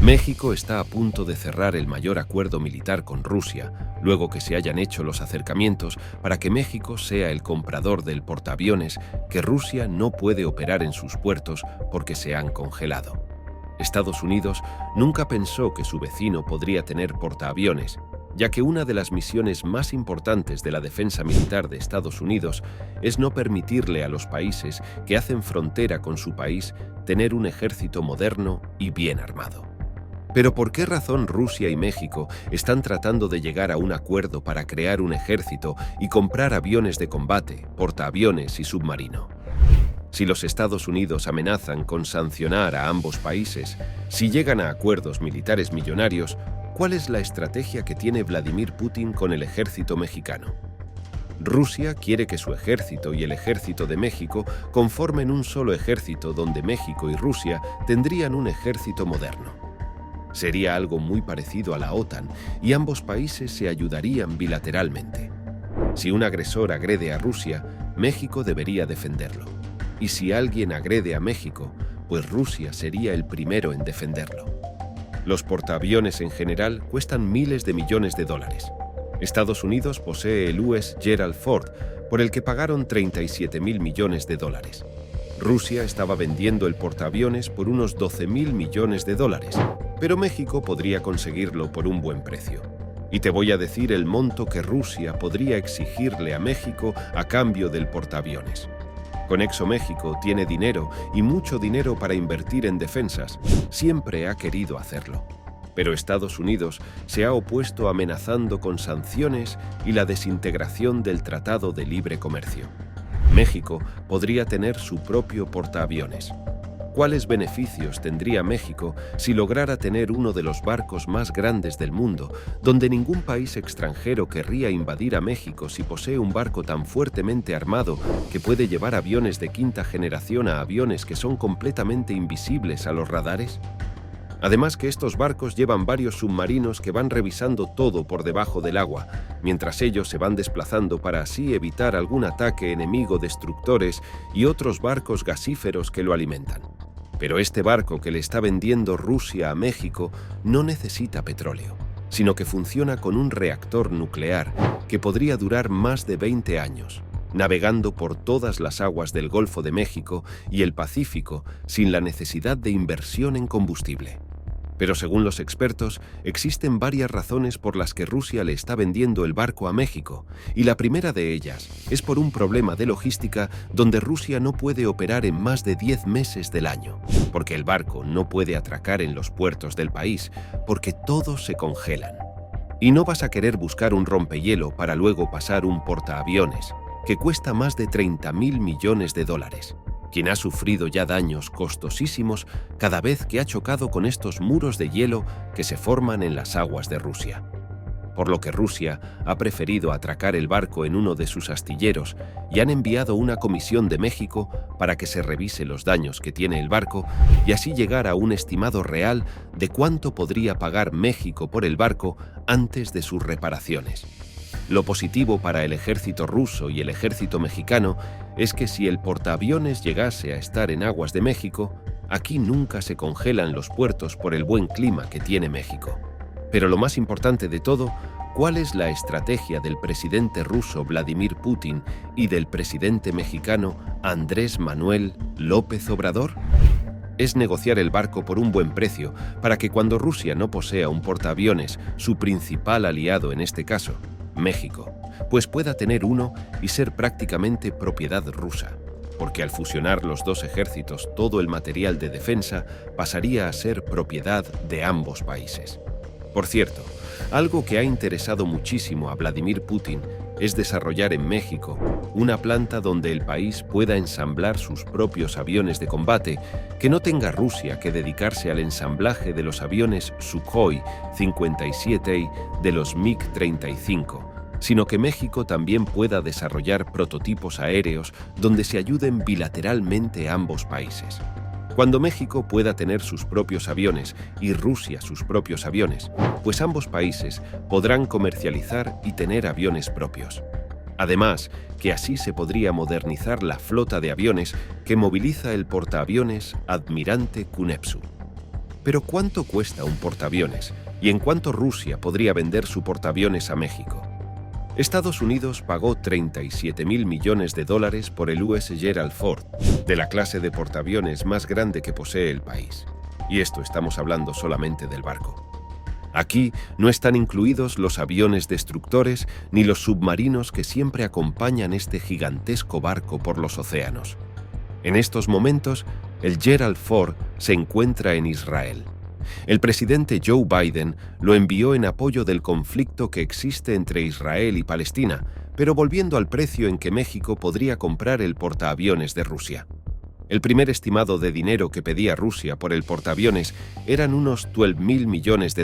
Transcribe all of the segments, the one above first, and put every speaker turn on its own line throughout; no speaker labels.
México está a punto de cerrar el mayor acuerdo militar con Rusia, luego que se hayan hecho los acercamientos para que México sea el comprador del portaaviones que Rusia no puede operar en sus puertos porque se han congelado. Estados Unidos nunca pensó que su vecino podría tener portaaviones, ya que una de las misiones más importantes de la defensa militar de Estados Unidos es no permitirle a los países que hacen frontera con su país tener un ejército moderno y bien armado. Pero ¿por qué razón Rusia y México están tratando de llegar a un acuerdo para crear un ejército y comprar aviones de combate, portaaviones y submarino? Si los Estados Unidos amenazan con sancionar a ambos países, si llegan a acuerdos militares millonarios, ¿cuál es la estrategia que tiene Vladimir Putin con el ejército mexicano? Rusia quiere que su ejército y el ejército de México conformen un solo ejército donde México y Rusia tendrían un ejército moderno. Sería algo muy parecido a la OTAN y ambos países se ayudarían bilateralmente. Si un agresor agrede a Rusia, México debería defenderlo. Y si alguien agrede a México, pues Rusia sería el primero en defenderlo. Los portaaviones en general cuestan miles de millones de dólares. Estados Unidos posee el US Gerald Ford, por el que pagaron 37.000 millones de dólares. Rusia estaba vendiendo el portaaviones por unos 12.000 millones de dólares, pero México podría conseguirlo por un buen precio. Y te voy a decir el monto que Rusia podría exigirle a México a cambio del portaaviones. Conexo México tiene dinero y mucho dinero para invertir en defensas. Siempre ha querido hacerlo. Pero Estados Unidos se ha opuesto amenazando con sanciones y la desintegración del Tratado de Libre Comercio. México podría tener su propio portaaviones. ¿Cuáles beneficios tendría México si lograra tener uno de los barcos más grandes del mundo, donde ningún país extranjero querría invadir a México si posee un barco tan fuertemente armado que puede llevar aviones de quinta generación a aviones que son completamente invisibles a los radares? Además que estos barcos llevan varios submarinos que van revisando todo por debajo del agua, mientras ellos se van desplazando para así evitar algún ataque enemigo, destructores y otros barcos gasíferos que lo alimentan. Pero este barco que le está vendiendo Rusia a México no necesita petróleo, sino que funciona con un reactor nuclear que podría durar más de 20 años, navegando por todas las aguas del Golfo de México y el Pacífico sin la necesidad de inversión en combustible. Pero según los expertos, existen varias razones por las que Rusia le está vendiendo el barco a México, y la primera de ellas es por un problema de logística donde Rusia no puede operar en más de 10 meses del año, porque el barco no puede atracar en los puertos del país, porque todos se congelan. Y no vas a querer buscar un rompehielo para luego pasar un portaaviones, que cuesta más de 30.000 millones de dólares. Quien ha sufrido ya daños costosísimos cada vez que ha chocado con estos muros de hielo que se forman en las aguas de Rusia. Por lo que Rusia ha preferido atracar el barco en uno de sus astilleros y han enviado una comisión de México para que se revise los daños que tiene el barco y así llegar a un estimado real de cuánto podría pagar México por el barco antes de sus reparaciones. Lo positivo para el ejército ruso y el ejército mexicano es que si el portaaviones llegase a estar en aguas de México, aquí nunca se congelan los puertos por el buen clima que tiene México. Pero lo más importante de todo, ¿cuál es la estrategia del presidente ruso Vladimir Putin y del presidente mexicano Andrés Manuel López Obrador? Es negociar el barco por un buen precio para que cuando Rusia no posea un portaaviones, su principal aliado en este caso, México, pues pueda tener uno y ser prácticamente propiedad rusa, porque al fusionar los dos ejércitos todo el material de defensa pasaría a ser propiedad de ambos países. Por cierto, algo que ha interesado muchísimo a Vladimir Putin es desarrollar en México una planta donde el país pueda ensamblar sus propios aviones de combate, que no tenga Rusia que dedicarse al ensamblaje de los aviones Sukhoi 57 de los MiG-35, sino que México también pueda desarrollar prototipos aéreos donde se ayuden bilateralmente ambos países. Cuando México pueda tener sus propios aviones y Rusia sus propios aviones, pues ambos países podrán comercializar y tener aviones propios. Además, que así se podría modernizar la flota de aviones que moviliza el portaaviones Almirante Kunepsu. Pero ¿cuánto cuesta un portaaviones? ¿Y en cuánto Rusia podría vender su portaaviones a México? Estados Unidos pagó $37.000 millones por el US Gerald Ford, de la clase de portaaviones más grande que posee el país. Y esto estamos hablando solamente del barco. Aquí no están incluidos los aviones destructores ni los submarinos que siempre acompañan este gigantesco barco por los océanos. En estos momentos, el Gerald Ford se encuentra en Israel. El presidente Joe Biden lo envió en apoyo del conflicto que existe entre Israel y Palestina, pero volviendo al precio en que México podría comprar el portaaviones de Rusia. El primer estimado de dinero que pedía Rusia por el portaaviones eran unos $12.000 millones,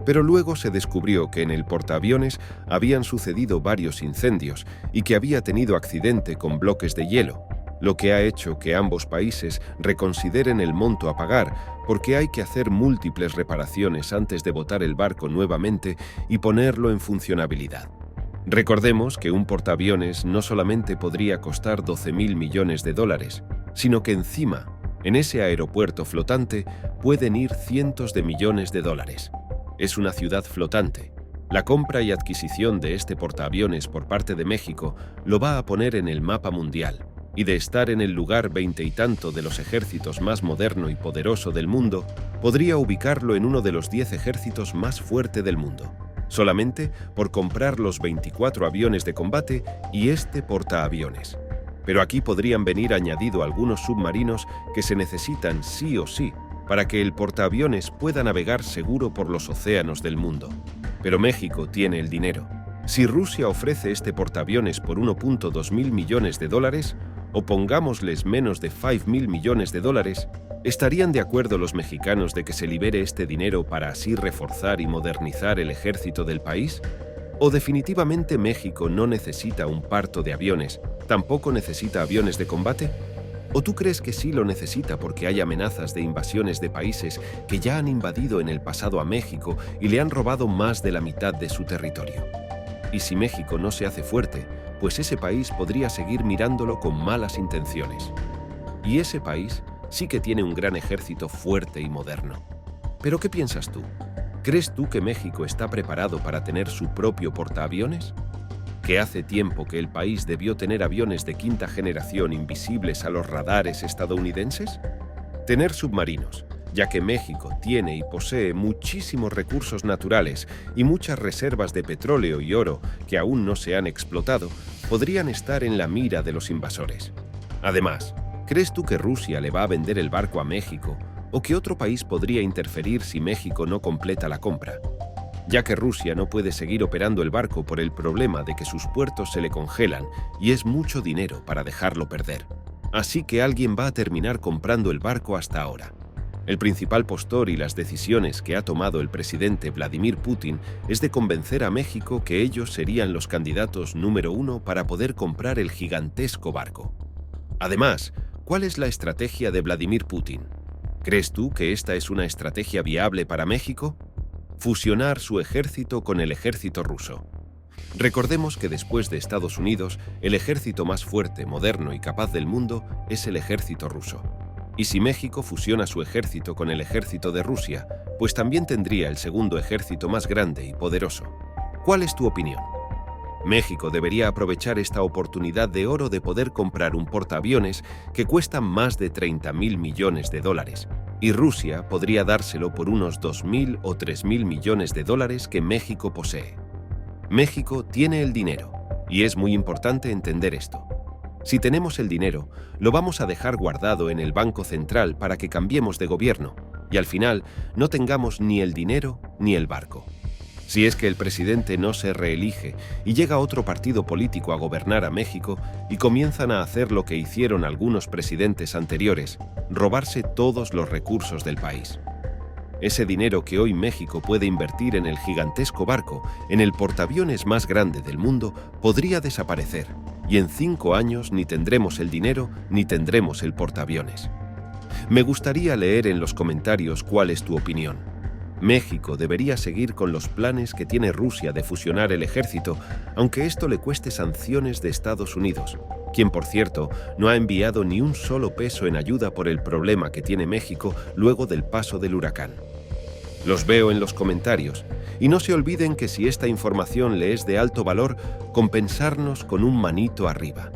pero luego se descubrió que en el portaaviones habían sucedido varios incendios y que había tenido accidente con bloques de hielo, lo que ha hecho que ambos países reconsideren el monto a pagar, porque hay que hacer múltiples reparaciones antes de botar el barco nuevamente y ponerlo en funcionabilidad. Recordemos que un portaaviones no solamente podría costar $12.000 millones, sino que encima, en ese aeropuerto flotante, pueden ir cientos de millones de dólares. Es una ciudad flotante. La compra y adquisición de este portaaviones por parte de México lo va a poner en el mapa mundial, y de estar en el lugar 20 y tanto de los ejércitos más moderno y poderoso del mundo, podría ubicarlo en uno de los 10 ejércitos más fuertes del mundo, solamente por comprar los 24 aviones de combate y este portaaviones. Pero aquí podrían venir añadido algunos submarinos que se necesitan sí o sí para que el portaaviones pueda navegar seguro por los océanos del mundo. Pero México tiene el dinero. Si Rusia ofrece este portaaviones por $1.2 mil millones, o pongámosles menos de $5.000 millones, ¿estarían de acuerdo los mexicanos de que se libere este dinero para así reforzar y modernizar el ejército del país? ¿O definitivamente México no necesita un parto de aviones, tampoco necesita aviones de combate? ¿O tú crees que sí lo necesita porque hay amenazas de invasiones de países que ya han invadido en el pasado a México y le han robado más de la mitad de su territorio? Y si México no se hace fuerte, pues ese país podría seguir mirándolo con malas intenciones. Y ese país sí que tiene un gran ejército fuerte y moderno. ¿Pero qué piensas tú? ¿Crees tú que México está preparado para tener su propio portaaviones? ¿Que hace tiempo que el país debió tener aviones de quinta generación invisibles a los radares estadounidenses? Tener submarinos, ya que México tiene y posee muchísimos recursos naturales y muchas reservas de petróleo y oro que aún no se han explotado, podrían estar en la mira de los invasores. Además, ¿crees tú que Rusia le va a vender el barco a México o que otro país podría interferir si México no completa la compra? Ya que Rusia no puede seguir operando el barco por el problema de que sus puertos se le congelan y es mucho dinero para dejarlo perder. Así que alguien va a terminar comprando el barco hasta ahora. El principal postor y las decisiones que ha tomado el presidente Vladimir Putin es de convencer a México que ellos serían los candidatos número 1 para poder comprar el gigantesco barco. Además, ¿cuál es la estrategia de Vladimir Putin? ¿Crees tú que esta es una estrategia viable para México? Fusionar su ejército con el ejército ruso. Recordemos que después de Estados Unidos, el ejército más fuerte, moderno y capaz del mundo es el ejército ruso. Y si México fusiona su ejército con el ejército de Rusia, pues también tendría el segundo ejército más grande y poderoso. ¿Cuál es tu opinión? México debería aprovechar esta oportunidad de oro de poder comprar un portaaviones que cuesta más de $30.000 millones, y Rusia podría dárselo por unos $2.000 o $3.000 millones que México posee. México tiene el dinero, y es muy importante entender esto. Si tenemos el dinero, lo vamos a dejar guardado en el Banco Central para que cambiemos de gobierno y al final no tengamos ni el dinero ni el barco. Si es que el presidente no se reelige y llega otro partido político a gobernar a México y comienzan a hacer lo que hicieron algunos presidentes anteriores, robarse todos los recursos del país. Ese dinero que hoy México puede invertir en el gigantesco barco, en el portaaviones más grande del mundo, podría desaparecer. Y en 5 años ni tendremos el dinero ni tendremos el portaaviones. Me gustaría leer en los comentarios cuál es tu opinión. México debería seguir con los planes que tiene Rusia de fusionar el ejército, aunque esto le cueste sanciones de Estados Unidos. quien, por cierto, no ha enviado ni un solo peso en ayuda por el problema que tiene México luego del paso del huracán. Los veo en los comentarios, y no se olviden que si esta información le es de alto valor, compensarnos con un manito arriba.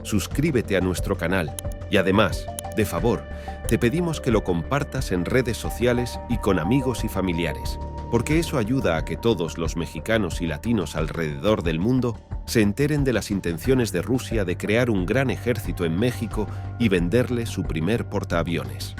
Suscríbete a nuestro canal y además, de favor, te pedimos que lo compartas en redes sociales y con amigos y familiares, porque eso ayuda a que todos los mexicanos y latinos alrededor del mundo se enteren de las intenciones de Rusia de crear un gran ejército en México y venderle su primer portaaviones.